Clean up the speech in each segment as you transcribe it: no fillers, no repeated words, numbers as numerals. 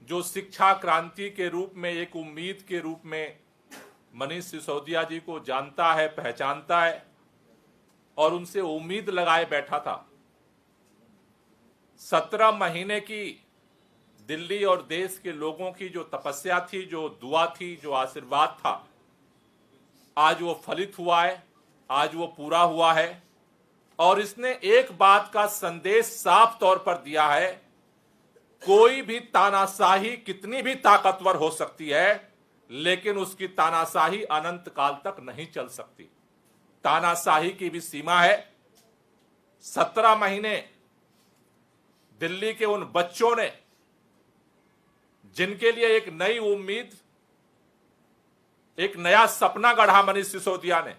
जो शिक्षा क्रांति के रूप में, एक उम्मीद के रूप में मनीष सिसोदिया जी को जानता है, पहचानता है और उनसे उम्मीद लगाए बैठा था। 17 महीने की दिल्ली और देश के लोगों की जो तपस्या थी, जो दुआ थी, जो आशीर्वाद था, आज वो फलित हुआ है, आज वो पूरा हुआ है। और इसने एक बात का संदेश साफ तौर पर दिया है, कोई भी तानाशाही कितनी भी ताकतवर हो सकती है, लेकिन उसकी तानाशाही अनंत काल तक नहीं चल सकती। तानाशाही की भी सीमा है। 17 महीने दिल्ली के उन बच्चों ने, जिनके लिए एक नई उम्मीद, एक नया सपना गढ़ा मनीष सिसोदिया ने,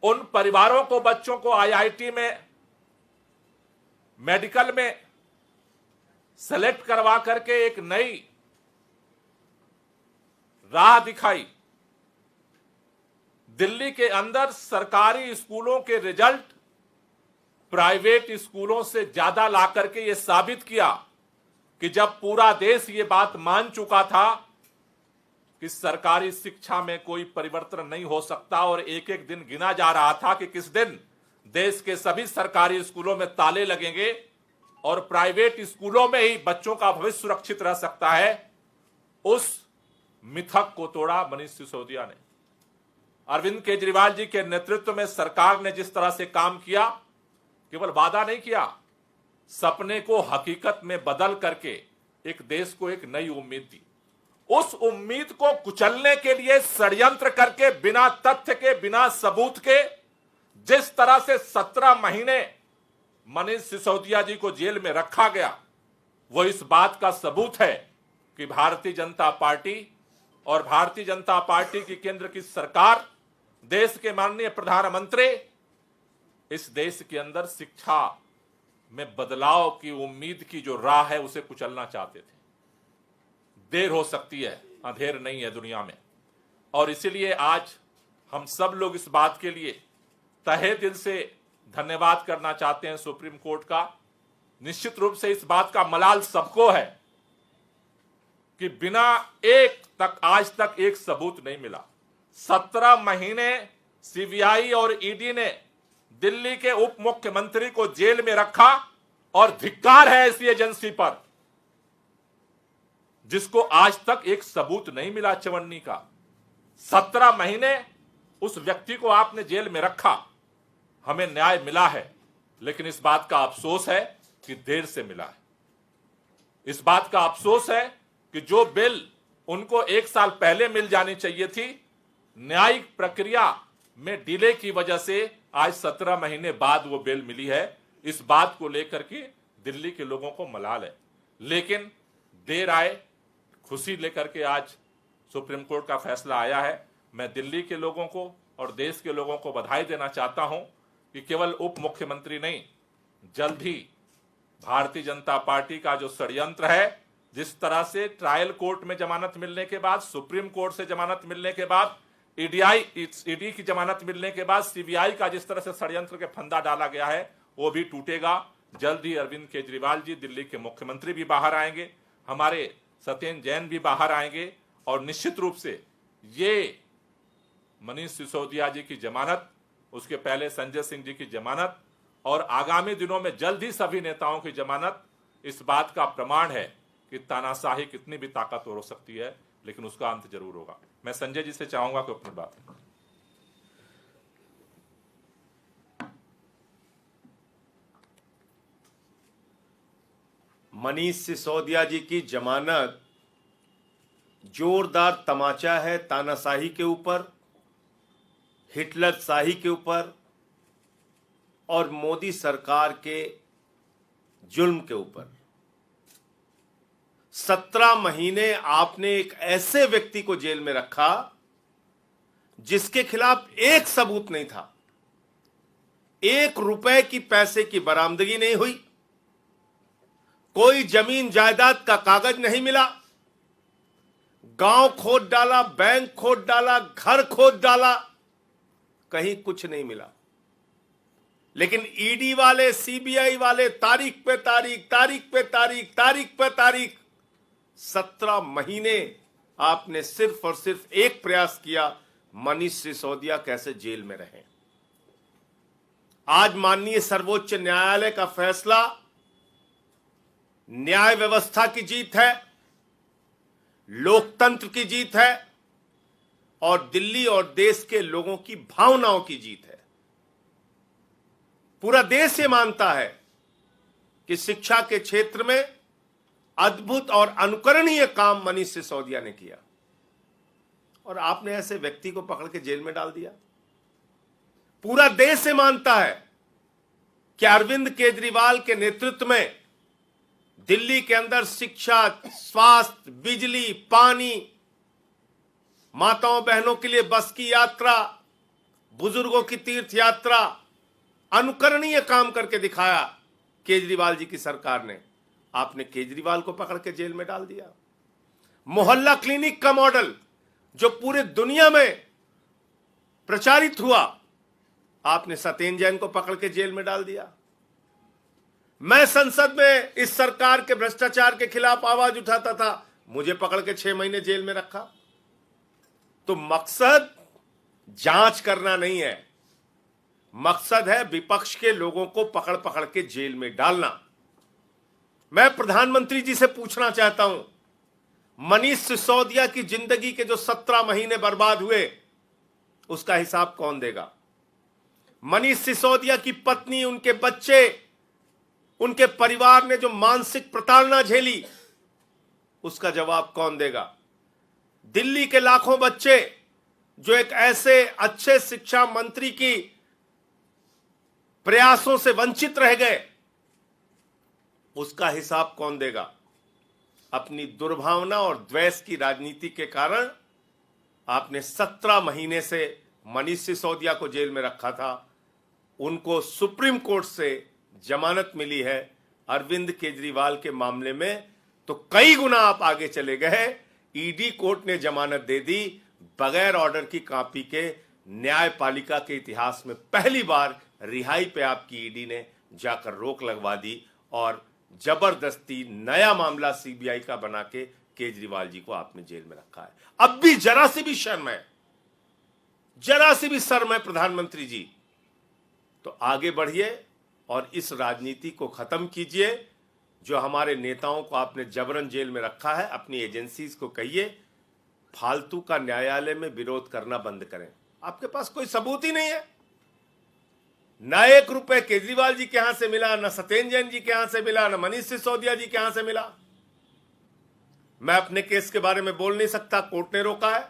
उन परिवारों को, बच्चों को आईआईटी में, मेडिकल में सेलेक्ट करवा करके एक नई राह दिखाई। दिल्ली के अंदर सरकारी स्कूलों के रिजल्ट प्राइवेट स्कूलों से ज्यादा ला करके यह साबित किया कि जब पूरा देश ये बात मान चुका था कि सरकारी शिक्षा में कोई परिवर्तन नहीं हो सकता और एक एक दिन गिना जा रहा था कि किस दिन देश के सभी सरकारी स्कूलों में ताले लगेंगे और प्राइवेट स्कूलों में ही बच्चों का भविष्य सुरक्षित रह सकता है, उस मिथक को तोड़ा मनीष सिसोदिया ने। अरविंद केजरीवाल जी के नेतृत्व में सरकार ने जिस तरह से काम किया, केवल वादा नहीं किया, सपने को हकीकत में बदल करके एक देश को एक नई उम्मीद दी। उस उम्मीद को कुचलने के लिए षड्यंत्र करके, बिना तथ्य के, बिना सबूत के, जिस तरह से 17 महीने मनीष सिसोदिया जी को जेल में रखा गया, वो इस बात का सबूत है कि भारतीय जनता पार्टी और भारतीय जनता पार्टी की केंद्र की सरकार, देश के माननीय प्रधानमंत्री इस देश के अंदर शिक्षा में बदलाव की उम्मीद की जो राह है उसे कुचलना चाहते थे। देर हो सकती है, अंधेर नहीं है दुनिया में। और इसीलिए आज हम सब लोग इस बात के लिए तहे दिल से धन्यवाद करना चाहते हैं सुप्रीम कोर्ट का। निश्चित रूप से इस बात का मलाल सबको है कि बिना एक तक, आज तक एक सबूत नहीं मिला। 17 महीने सीबीआई और ईडी ने दिल्ली के उप मुख्यमंत्री को जेल में रखा और धिक्कार है ऐसी एजेंसी पर जिसको आज तक एक सबूत नहीं मिला चवन्नी का। 17 महीने उस व्यक्ति को आपने जेल में रखा, हमें न्याय मिला है, लेकिन इस बात का अफसोस है कि देर से मिला है। इस बात का अफसोस है कि जो बिल उनको 1 साल पहले मिल जानी चाहिए थी, न्यायिक प्रक्रिया में डिले की वजह से आज 17 महीने बाद वो बिल मिली है। इस बात को लेकर के दिल्ली के लोगों को मलाल है, लेकिन देर आए खुशी लेकर के आज सुप्रीम कोर्ट का फैसला आया है। मैं दिल्ली के लोगों को और देश के लोगों को बधाई देना चाहता हूं कि केवल उप मुख्यमंत्री नहीं, जल्द ही भारतीय जनता पार्टी का जो षड्यंत्र है, जिस तरह से ट्रायल कोर्ट में जमानत मिलने के बाद, सुप्रीम कोर्ट से जमानत मिलने के बाद, ईडी की जमानत मिलने के बाद सीबीआई का जिस तरह से षड्यंत्र के फंदा डाला गया है, वो भी टूटेगा। जल्द ही अरविंद केजरीवाल जी, दिल्ली के मुख्यमंत्री, भी बाहर आएंगे, हमारे सत्येंद्र जैन भी बाहर आएंगे और निश्चित रूप से ये मनीष सिसोदिया जी की जमानत, उसके पहले संजय सिंह जी की जमानत और आगामी दिनों में जल्द ही सभी नेताओं की जमानत इस बात का प्रमाण है कि तानाशाही कितनी भी ताकतवर हो सकती है, लेकिन उसका अंत जरूर होगा। मैं संजय जी से चाहूंगा कि अपनी बात। मनीष सिसोदिया जी की जमानत जोरदार तमाचा है तानाशाही के ऊपर, हिटलर शाही के ऊपर और मोदी सरकार के जुल्म के ऊपर। 17 महीने आपने एक ऐसे व्यक्ति को जेल में रखा जिसके खिलाफ एक सबूत नहीं था, 1 रुपए की पैसे की बरामदगी नहीं हुई, कोई जमीन जायदाद का कागज नहीं मिला, गांव खोद डाला, बैंक खोद डाला, घर खोद डाला, कहीं कुछ नहीं मिला। लेकिन ईडी वाले, सीबीआई वाले तारीख पे तारीख, तारीख पे तारीख, तारीख पे तारीख 17 महीने आपने सिर्फ और सिर्फ एक प्रयास किया, मनीष सिसोदिया कैसे जेल में रहें। आज माननीय सर्वोच्च न्यायालय का फैसला न्याय व्यवस्था की जीत है, लोकतंत्र की जीत है और दिल्ली और देश के लोगों की भावनाओं की जीत है। पूरा देश ये मानता है कि शिक्षा के क्षेत्र में अद्भुत और अनुकरणीय काम मनीष सिसोदिया ने किया और आपने ऐसे व्यक्ति को पकड़ के जेल में डाल दिया। पूरा देश ये मानता है कि अरविंद केजरीवाल के नेतृत्व में दिल्ली के अंदर शिक्षा, स्वास्थ्य, बिजली, पानी, माताओं बहनों के लिए बस की यात्रा, बुजुर्गों की तीर्थ यात्रा, अनुकरणीय काम करके दिखाया केजरीवाल जी की सरकार ने। आपने केजरीवाल को पकड़ के जेल में डाल दिया। मोहल्ला क्लिनिक का मॉडल जो पूरे दुनिया में प्रचारित हुआ, आपने सत्येंद्र जैन को पकड़ के जेल में डाल दिया। मैं संसद में इस सरकार के भ्रष्टाचार के खिलाफ आवाज उठाता था, मुझे पकड़ के 6 महीने जेल में रखा। तो मकसद जांच करना नहीं है, मकसद है विपक्ष के लोगों को पकड़ पकड़ के जेल में डालना। मैं प्रधानमंत्री जी से पूछना चाहता हूं, मनीष सिसोदिया की जिंदगी के जो 17 महीने बर्बाद हुए, उसका हिसाब कौन देगा? मनीष सिसोदिया की पत्नी, उनके बच्चे, उनके परिवार ने जो मानसिक प्रताड़ना झेली, उसका जवाब कौन देगा? दिल्ली के लाखों बच्चे जो एक ऐसे अच्छे शिक्षा मंत्री की प्रयासों से वंचित रह गए, उसका हिसाब कौन देगा? अपनी दुर्भावना और द्वेष की राजनीति के कारण आपने 17 महीने से मनीष सिसोदिया को जेल में रखा था। उनको सुप्रीम कोर्ट से जमानत मिली है। अरविंद केजरीवाल के मामले में तो कई गुना आप आगे चले गए। ईडी कोर्ट ने जमानत दे दी बगैर ऑर्डर की कॉपी के। न्यायपालिका के इतिहास में पहली बार रिहाई पे आपकी ईडी ने जाकर रोक लगवा दी और जबरदस्ती नया मामला सीबीआई का बना के केजरीवाल जी को आपने जेल में रखा है। अब भी जरा सी भी शर्म है, जरा सी भी शर्म है प्रधानमंत्री जी, तो आगे बढ़िए और इस राजनीति को खत्म कीजिए। जो हमारे नेताओं को आपने जबरन जेल में रखा है, अपनी एजेंसीज को कहिए फालतू का न्यायालय में विरोध करना बंद करें। आपके पास कोई सबूत ही नहीं है। न 1 रुपए केजरीवाल जी के यहां से मिला, न सत्येंद्र जैन जी के यहां से मिला, न मनीष सिसोदिया जी के यहां से मिला। मैं अपने केस के बारे में बोल नहीं सकता, कोर्ट ने रोका है।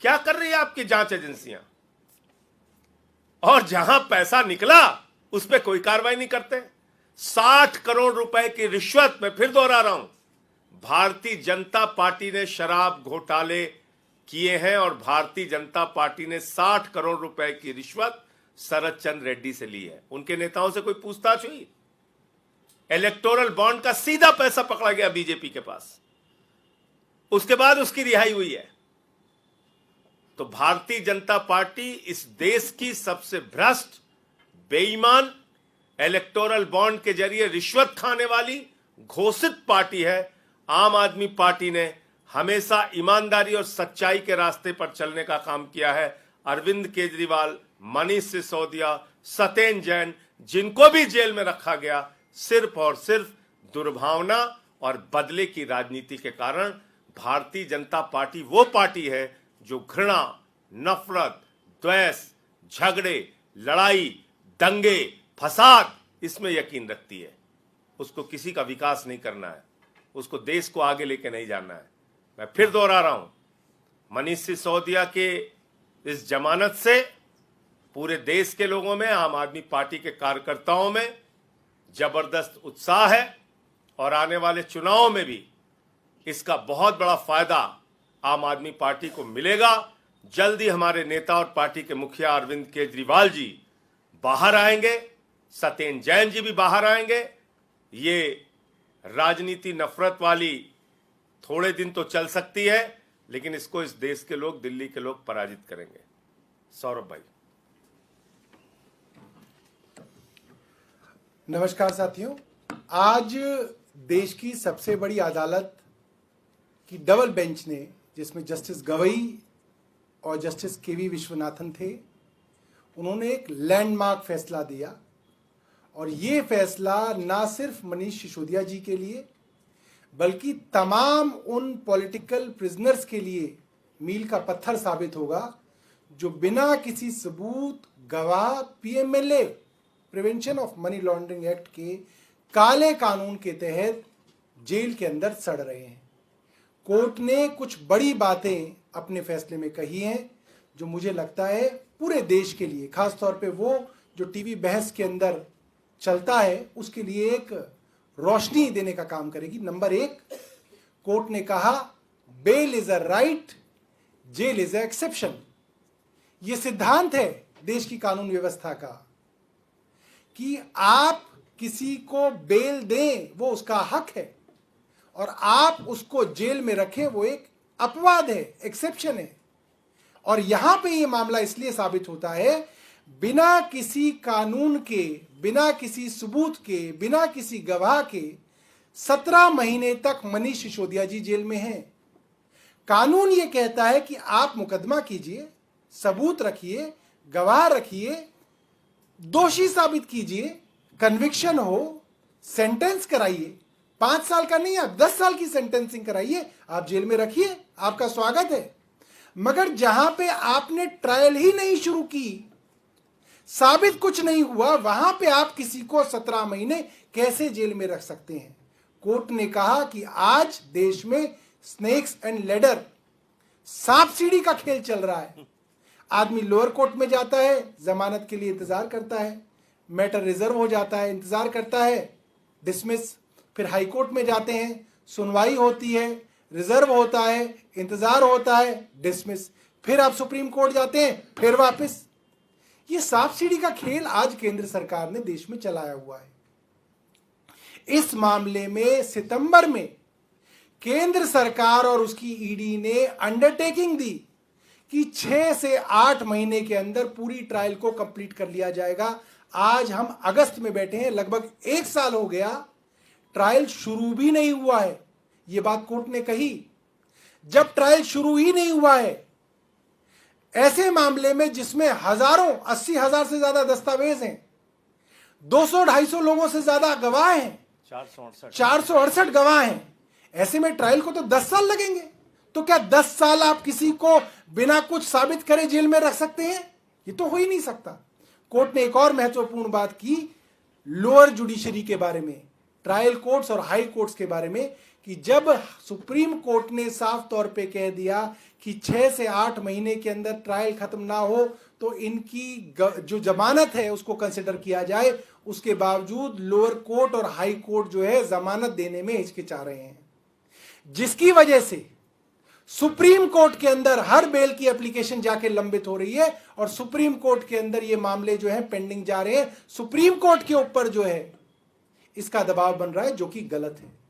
क्या कर रही है आपकी जांच एजेंसियां? और जहां पैसा निकला उस पर कोई कार्रवाई नहीं करते। 60 करोड़ रुपए की रिश्वत, मैं फिर दोहरा रहा हूं, भारतीय जनता पार्टी ने शराब घोटाले किए हैं और भारतीय जनता पार्टी ने 60 करोड़ रुपए की रिश्वत शरद चंद्र रेड्डी से ली है। उनके नेताओं से कोई पूछताछ हुई? इलेक्टोरल बॉन्ड का सीधा पैसा पकड़ा गया बीजेपी के पास, उसके बाद उसकी रिहाई हुई है। तो भारतीय जनता पार्टी इस देश की सबसे भ्रष्ट, बेईमान, इलेक्टोरल बॉन्ड के जरिए रिश्वत खाने वाली घोषित पार्टी है। आम आदमी पार्टी ने हमेशा ईमानदारी और सच्चाई के रास्ते पर चलने का काम किया है। अरविंद केजरीवाल, मनीष सिसोदिया, सत्येंद्र जैन, जिनको भी जेल में रखा गया, सिर्फ और सिर्फ दुर्भावना और बदले की राजनीति के कारण। भारतीय जनता पार्टी वो पार्टी है जो घृणा, नफरत, द्वेष, झगड़े, लड़ाई, दंगे, फसाद, इसमें यकीन रखती है। उसको किसी का विकास नहीं करना है, उसको देश को आगे लेके नहीं जाना है। मैं फिर दोहरा रहा हूं, मनीष सिसोदिया के इस जमानत से पूरे देश के लोगों में, आम आदमी पार्टी के कार्यकर्ताओं में जबरदस्त उत्साह है और आने वाले चुनावों में भी इसका बहुत बड़ा फायदा आम आदमी पार्टी को मिलेगा। जल्दी हमारे नेता और पार्टी के मुखिया अरविंद केजरीवाल जी बाहर आएंगे, सत्येंद्र जैन जी भी बाहर आएंगे। ये राजनीति नफरत वाली थोड़े दिन तो चल सकती है, लेकिन इसको इस देश के लोग, दिल्ली के लोग पराजित करेंगे। सौरभ भाई। नमस्कार साथियों, आज देश की सबसे बड़ी अदालत कि डबल बेंच ने, जिसमें जस्टिस गवई और जस्टिस केवी विश्वनाथन थे, उन्होंने एक लैंडमार्क फैसला दिया। और ये फैसला ना सिर्फ मनीष सिसोदिया जी के लिए बल्कि तमाम उन पॉलिटिकल प्रिजनर्स के लिए मील का पत्थर साबित होगा जो बिना किसी सबूत, गवाह, PMLA prevention of money laundering act के काले कानून के तहत जेल के अंदर सड़ रहे हैं। कोर्ट ने कुछ बड़ी बातें अपने फैसले में कही हैं जो मुझे लगता है पूरे देश के लिए, खासतौर पे वो जो टीवी बहस के अंदर चलता है, उसके लिए एक रोशनी देने का काम करेगी। नंबर 1, कोर्ट ने कहा bail is a right, jail is a exception. यह सिद्धांत है देश की कानून व्यवस्था का कि आप किसी को बेल दें वो उसका हक है, और आप उसको जेल में रखें वो एक अपवाद है, एक्सेप्शन है। और यहां पे ये मामला इसलिए साबित होता है, बिना किसी कानून के, बिना किसी सबूत के, बिना किसी गवाह के 17 महीने तक मनीष सिसोदिया जी जेल में हैं। कानून ये कहता है कि आप मुकदमा कीजिए, सबूत रखिए, गवाह रखिए, दोषी साबित कीजिए, कन्विक्शन हो, सेंटेंस कराइए, 5 साल का नहीं, आप 10 साल की सेंटेंसिंग कराइए, आप जेल में रखिए, आपका स्वागत है। मगर जहां पे आपने ट्रायल ही नहीं शुरू की, साबित कुछ नहीं हुआ, वहां पे आप किसी को 17 महीने कैसे जेल में रख सकते हैं? कोर्ट ने कहा कि आज देश में स्नेक्स एंड लैडर, सांप सीढ़ी का खेल चल रहा है। आदमी लोअर कोर्ट में जाता है, जमानत के लिए इंतजार करता है, मैटर रिजर्व हो जाता है, इंतजार करता है, डिसमिस। फिर हाई कोर्ट में जाते हैं, सुनवाई होती है, रिजर्व होता है, इंतजार होता है, डिसमिस। फिर आप सुप्रीम कोर्ट जाते हैं, फिर वापस। ये सांप सीढ़ी का खेल आज केंद्र सरकार ने देश में चलाया हुआ है। इस मामले में सितंबर में केंद्र सरकार और उसकी ईडी ने अंडरटेकिंग दी कि 6 से 8 महीने के अंदर पूरी ट्रायल को कंप्लीट कर लिया जाएगा। आज हम अगस्त में बैठे हैं, लगभग 1 साल हो गया, ट्रायल शुरू भी नहीं हुआ है। यह बात कोर्ट ने कही। जब ट्रायल शुरू ही नहीं हुआ है, ऐसे मामले में जिसमें हजारों, 80,000 से ज्यादा दस्तावेज हैं, 200-250 लोगों से ज्यादा गवाह हैं, 468 गवाह हैं, ऐसे में ट्रायल को तो 10 साल लगेंगे। तो क्या 10 साल आप किसी को बिना कुछ साबित करे जेल में रख सकते हैं? ये तो हो ही नहीं सकता। कोर्ट ने एक और महत्वपूर्ण बात की लोअर जुडिशरी के बारे में, ट्रायल कोर्ट्स और हाई कोर्ट्स के बारे में, कि जब सुप्रीम कोर्ट ने साफ तौर पे कह दिया कि 6 से 8 महीने के अंदर ट्रायल खत्म ना हो तो इनकी जो जमानत है उसको कंसिडर किया जाए, उसके बावजूद लोअर कोर्ट और हाई कोर्ट जो है जमानत देने में हिचकिचा रहे हैं, जिसकी वजह से सुप्रीम कोर्ट के अंदर हर बेल की एप्लीकेशन जाके लंबित हो रही है और सुप्रीम कोर्ट के अंदर ये मामले जो है पेंडिंग जा रहे हैं। सुप्रीम कोर्ट के ऊपर जो है इसका दबाव बन रहा है, जो कि गलत है।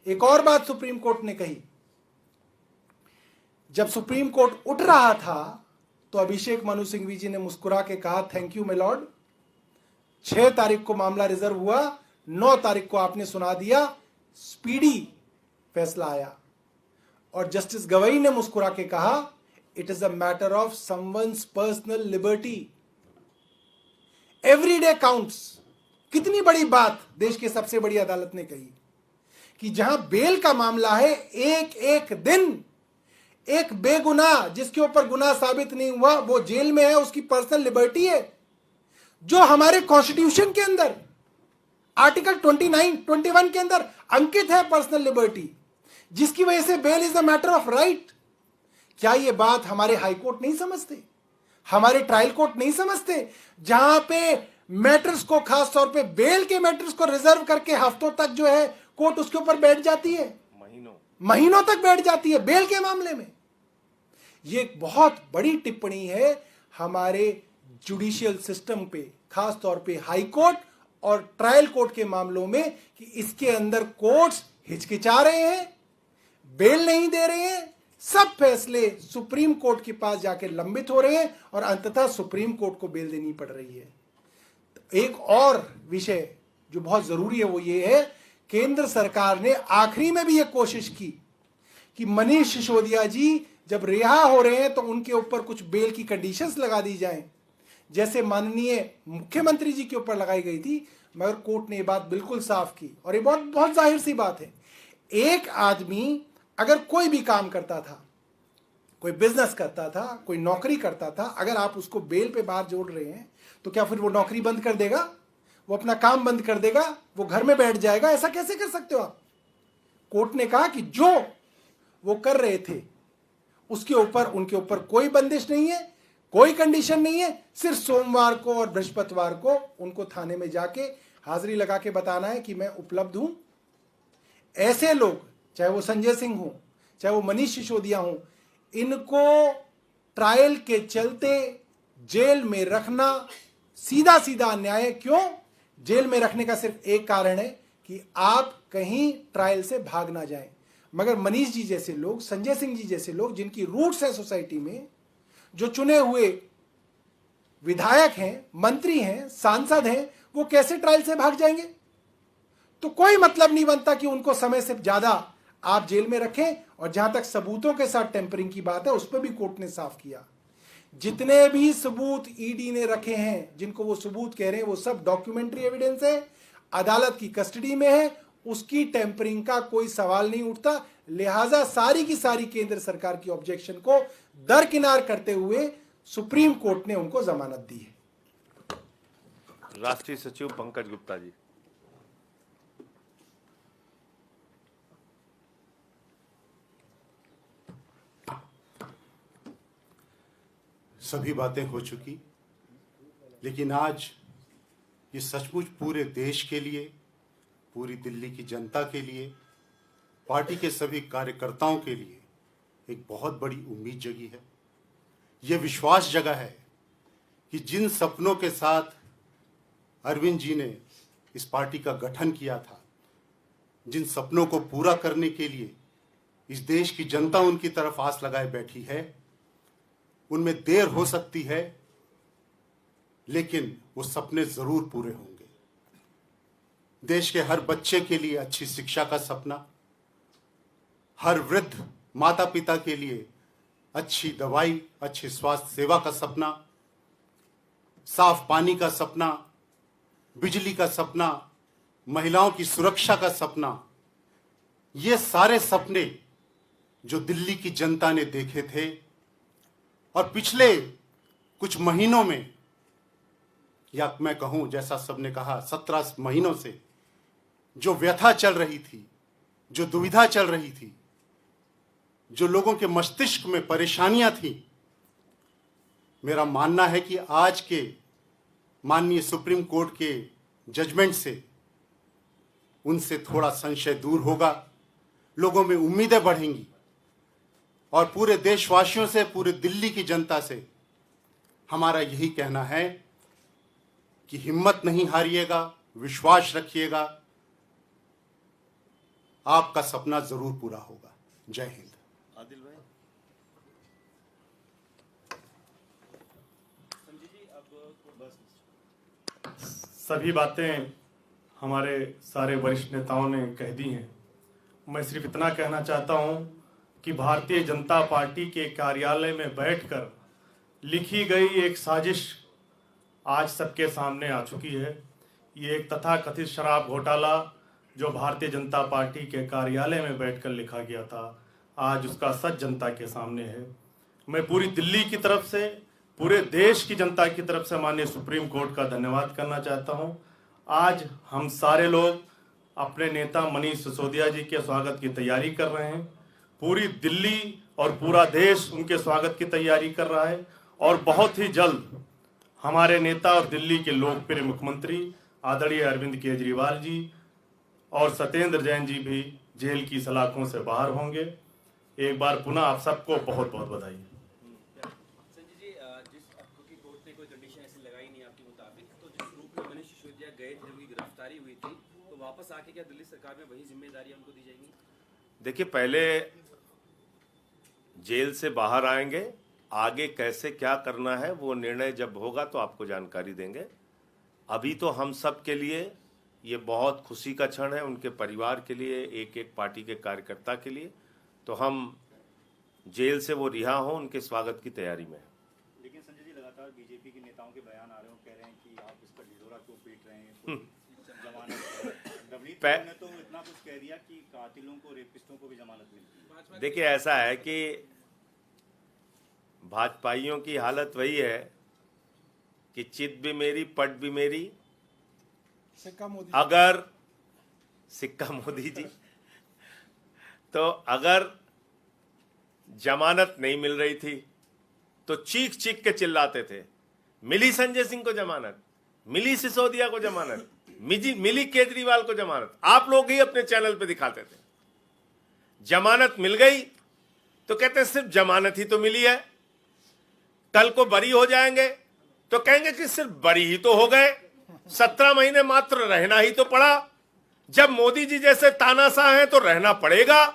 एक और बात सुप्रीम कोर्ट ने कही, जब सुप्रीम कोर्ट उठ रहा था तो अभिषेक मनु सिंघवी जी ने मुस्कुरा के कहा, थैंक यू माय लॉर्ड। 6 तारीख को मामला रिजर्व हुआ, 9 तारीख को आपने सुना दिया, स्पीडी फैसला आया। और जस्टिस गवई ने मुस्कुरा के कहा, it is a matter of someone's personal liberty, every day counts. कितनी बड़ी बात देश की सबसे बड़ी अदालत ने कही कि जहां बेल का मामला है, एक एक दिन एक बेगुनाह जिसके ऊपर गुनाह साबित नहीं हुआ वो जेल में है, उसकी पर्सनल लिबर्टी है, जो हमारे कॉन्स्टिट्यूशन के अंदर आर्टिकल 29, 21 के अंदर अंकित है, पर्सनल लिबर्टी, जिसकी वजह से bail is a matter of right. क्या यह बात हमारे हाई कोर्ट नहीं समझते, हमारे ट्रायल कोर्ट नहीं समझते, जहां पे मैटर्स को, खास तौर पे बेल के मैटर्स को रिजर्व करके हफ्तों तक जो है कोर्ट उसके ऊपर बैठ जाती है, महीनों तक बैठ जाती है बेल के मामले में। यह एक बहुत बड़ी टिप्पणी है हमारे जुडिशियल सिस्टम पे, खास तौर पे हाई कोर्ट और ट्रायल कोर्ट के मामलों में, कि इसके अंदर कोर्ट्स हिचकिचा रहे हैं, बेल नहीं दे रहे हैं, सब फैसले सुप्रीम कोर्ट के पास जाके लंबित हो रहे हैं और अंततः सुप्रीम कोर्ट को बेल देनी पड़ रही है। एक और विषय जो बहुत जरूरी है वो ये है, केंद्र सरकार ने आखिरी में भी यह कोशिश की कि मनीष सिसोदिया जी जब रिहा हो रहे हैं तो उनके ऊपर कुछ बेल की कंडीशंस लगा दी जाएं, जैसे माननीय मुख्यमंत्री जी के ऊपर लगाई गई थी। मगर कोर्ट ने ये बात बिल्कुल साफ की, और ये बहुत बहुत जाहिर सी बात है। एक आदमी अगर कोई भी काम करता था, कोई बिजनेस करता था, कोई नौकरी करता था, अगर आप उसको बेल पे बाहर जोड़ रहे हैं तो क्या फिर वो नौकरी बंद कर देगा, वो अपना काम बंद कर देगा, वो घर में बैठ जाएगा? ऐसा कैसे कर सकते हो आप? कोर्ट ने कहा कि जो वो कर रहे थे उसके ऊपर, उनके ऊपर कोई बंदिश नहीं है, कोई कंडीशन नहीं है। सिर्फ सोमवार को और बृहस्पतिवार को उनको थाने में जाके हाजिरी लगा के बताना है कि मैं उपलब्ध हूं। ऐसे लोग, चाहे वो संजय सिंह हो, चाहे वो मनीष सिसोदिया हो, इनको ट्रायल के चलते जेल में रखना सीधा सीधा अन्याय है। क्यों? जेल में रखने का सिर्फ एक कारण है कि आप कहीं ट्रायल से भाग ना जाएं। मगर मनीष जी जैसे लोग, संजय सिंह जी जैसे लोग, जिनकी रूट्स है सोसाइटी में, जो चुने हुए विधायक हैं, मंत्री हैं, सांसद हैं, वो कैसे ट्रायल से भाग जाएंगे? तो कोई मतलब नहीं बनता कि उनको समय से ज्यादा आप जेल में रखें। और जहां तक सबूतों के साथ टेम्परिंग की बात है, उस पर भी कोर्ट ने साफ किया, जितने भी सबूत ईडी ने रखे हैं, जिनको वो सबूत कह रहे हैं, वो सब डॉक्यूमेंट्री एविडेंस है, अदालत की कस्टडी में है, उसकी टेम्परिंग का कोई सवाल नहीं उठता। लिहाजा सारी की सारी केंद्र सरकार की ऑब्जेक्शन को दरकिनार करते हुए सुप्रीम कोर्ट ने उनको जमानत दी है। राष्ट्रीय सचिव पंकज गुप्ता जी। सभी बातें हो चुकी, लेकिन आज ये सचमुच पूरे देश के लिए, पूरी दिल्ली की जनता के लिए, पार्टी के सभी कार्यकर्ताओं के लिए एक बहुत बड़ी उम्मीद जगी है। ये विश्वास जगा है कि जिन सपनों के साथ अरविंद जी ने इस पार्टी का गठन किया था, जिन सपनों को पूरा करने के लिए इस देश की जनता उनकी तरफ आस लगाए बैठी है, उनमें देर हो सकती है, लेकिन वो सपने जरूर पूरे होंगे। देश के हर बच्चे के लिए अच्छी शिक्षा का सपना, हर वृद्ध माता पिता के लिए अच्छी दवाई, अच्छी स्वास्थ्य सेवा का सपना, साफ पानी का सपना, बिजली का सपना, महिलाओं की सुरक्षा का सपना, ये सारे सपने जो दिल्ली की जनता ने देखे थे और पिछले कुछ महीनों में, या मैं कहूं जैसा सबने कहा 17 महीनों से जो व्यथा चल रही थी, जो दुविधा चल रही थी, जो लोगों के मस्तिष्क में परेशानियां थी, मेरा मानना है कि आज के माननीय सुप्रीम कोर्ट के जजमेंट से उनसे थोड़ा संशय दूर होगा, लोगों में उम्मीदें बढ़ेंगी और पूरे देशवासियों से, पूरे दिल्ली की जनता से हमारा यही कहना है कि हिम्मत नहीं हारिएगा, विश्वास रखिएगा, आपका सपना जरूर पूरा होगा। जय हिंद। आदिल भाई। सभी बातें हमारे सारे वरिष्ठ नेताओं ने कह दी हैं। मैं सिर्फ इतना कहना चाहता हूं कि भारतीय जनता पार्टी के कार्यालय में बैठकर लिखी गई एक साजिश आज सबके सामने आ चुकी है। ये एक तथाकथित शराब घोटाला जो भारतीय जनता पार्टी के कार्यालय में बैठकर लिखा गया था, आज उसका सच जनता के सामने है। मैं पूरी दिल्ली की तरफ से, पूरे देश की जनता की तरफ से माननीय सुप्रीम कोर्ट का धन्यवाद करना चाहता हूं। आज हम सारे लोग अपने नेता मनीष सिसोदिया जी के स्वागत की तैयारी कर रहे हैं। पूरी दिल्ली और पूरा देश उनके स्वागत की तैयारी कर रहा है और बहुत ही जल्द हमारे नेता और दिल्ली के लोकप्रिय मुख्यमंत्री आदरणीय अरविंद केजरीवाल जी और सत्येंद्र जैन जी भी जेल की सलाखों से बाहर होंगे। एक बार पुनः आप सबको बहुत बहुत बधाई। संजय जी, क्योंकि कोर्ट ने कोई कंडीशन ऐसी लगाई नहीं आपके मुताबिक, तो जिस रूप में मनीष सिसोदिया गए थे, उनकी गिरफ्तारी हुई थी, तो वापस आके क्या दिल्ली सरकार में वही जिम्मेदारी उनको दी जाएंगी? देखिए, पहले जेल से बाहर आएंगे, आगे कैसे क्या करना है वो निर्णय जब होगा तो आपको जानकारी देंगे। अभी तो हम सब के लिए ये बहुत खुशी का क्षण है, उनके परिवार के लिए, एक एक पार्टी के कार्यकर्ता के लिए। तो हम जेल से वो रिहा हों, उनके स्वागत की तैयारी में हैं। लेकिन संजय जी, लगातार बीजेपी के नेताओं के बयान आ रहे हो, कह रहे हैं कि आप इस पर ढिढोरा क्यों पीट रहे हैं, जमानत नवनीत ने तो इतना कुछ कह दिया कि कातिलों को, रेपिस्टों को भी जमानत मिलती है। देखिए, ऐसा है कि भाजपाइयों की हालत वही है कि चित भी मेरी, पट भी मेरी, अगर सिक्का मोदी जी, तो अगर जमानत नहीं मिल रही थी तो चीख चीख के चिल्लाते थे, मिली संजय सिंह को जमानत, मिली सिसोदिया को जमानत, मिली केजरीवाल को जमानत। आप लोग ही अपने चैनल पे दिखाते थे। जमानत मिल गई तो कहते सिर्फ जमानत ही तो मिली है, कल को बरी हो जाएंगे तो कहेंगे कि सिर्फ बरी ही तो हो गए, 17 महीने मात्र रहना ही तो पड़ा। जब मोदी जी जैसे तानाशाह हैं तो रहना पड़ेगा,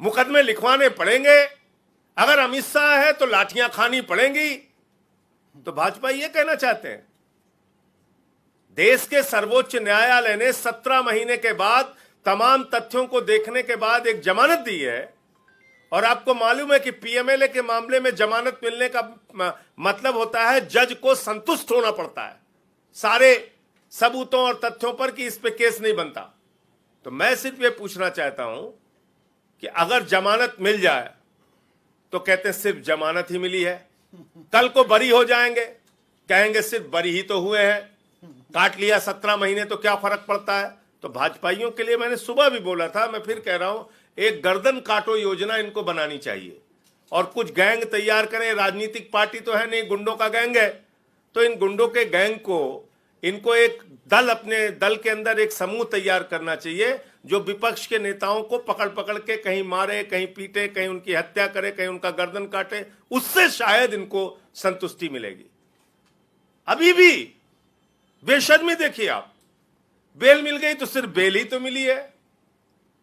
मुकदमे लिखवाने पड़ेंगे, अगर अमित शाह है तो लाठियां खानी पड़ेंगी। तो भाजपा ये कहना चाहते हैं, देश के सर्वोच्च न्यायालय ने 17 महीने के बाद तमाम तथ्यों को देखने के बाद एक जमानत दी है, और आपको मालूम है कि पीएमएलए के मामले में जमानत मिलने का मतलब होता है जज को संतुष्ट होना पड़ता है सारे सबूतों और तथ्यों पर कि इस पे केस नहीं बनता। तो मैं सिर्फ ये पूछना चाहता हूं कि अगर जमानत मिल जाए तो कहते हैं सिर्फ जमानत ही मिली है, कल को बरी हो जाएंगे कहेंगे सिर्फ बरी ही तो हुए हैं, काट लिया 17 महीने तो क्या फर्क पड़ता है। तो भाजपाइयों के लिए मैंने सुबह भी बोला था, मैं फिर कह रहा हूं, एक गर्दन काटो योजना इनको बनानी चाहिए और कुछ गैंग तैयार करें। राजनीतिक पार्टी तो है नहीं, गुंडों का गैंग है, तो इन गुंडों के गैंग को, इनको एक दल, अपने दल के अंदर एक समूह तैयार करना चाहिए जो विपक्ष के नेताओं को पकड़ पकड़ के कहीं मारे, कहीं पीटे, कहीं उनकी हत्या करे, कहीं उनका गर्दन काटे, उससे शायद इनको संतुष्टि मिलेगी। अभी भी बेशर्मी देखिए आप, बेल मिल गई तो सिर्फ बेल ही तो मिली है,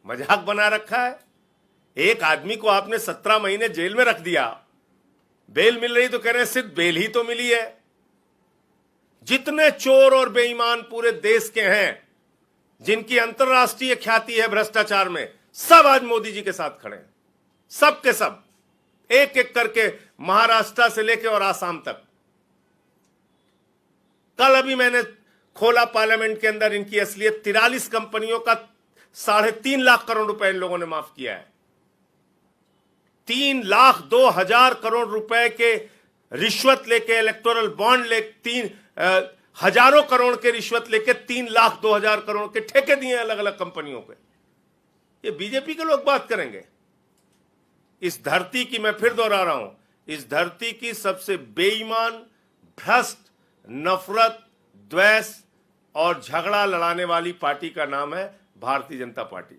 मजाक बना रखा है। एक आदमी को आपने 17 महीने जेल में रख दिया, बेल मिल रही तो कह रहे हैं सिर्फ बेल ही तो मिली है। जितने चोर और बेईमान पूरे देश के हैं, जिनकी अंतर्राष्ट्रीय ख्याति है भ्रष्टाचार में, सब आज मोदी जी के साथ खड़े हैं, सब के सब, एक एक करके, महाराष्ट्र से लेकर और आसाम तक। कल अभी मैंने खोला पार्लियामेंट के अंदर इनकी असलियत, 43 कंपनियों का 3.5 लाख करोड़ रुपए इन लोगों ने माफ किया है। 3,02,000 करोड़ रुपए के रिश्वत लेके, इलेक्टोरल बॉन्ड लेके, हजारों करोड़ के रिश्वत लेके 3,02,000 करोड़ के ठेके दिए अलग अलग कंपनियों पे। ये बीजेपी के लोग बात करेंगे। इस धरती की, मैं फिर दोहरा रहा हूं, इस धरती की सबसे बेईमान, भ्रष्ट, नफरत, द्वेष और झगड़ा लड़ाने वाली पार्टी का नाम है भारतीय जनता पार्टी।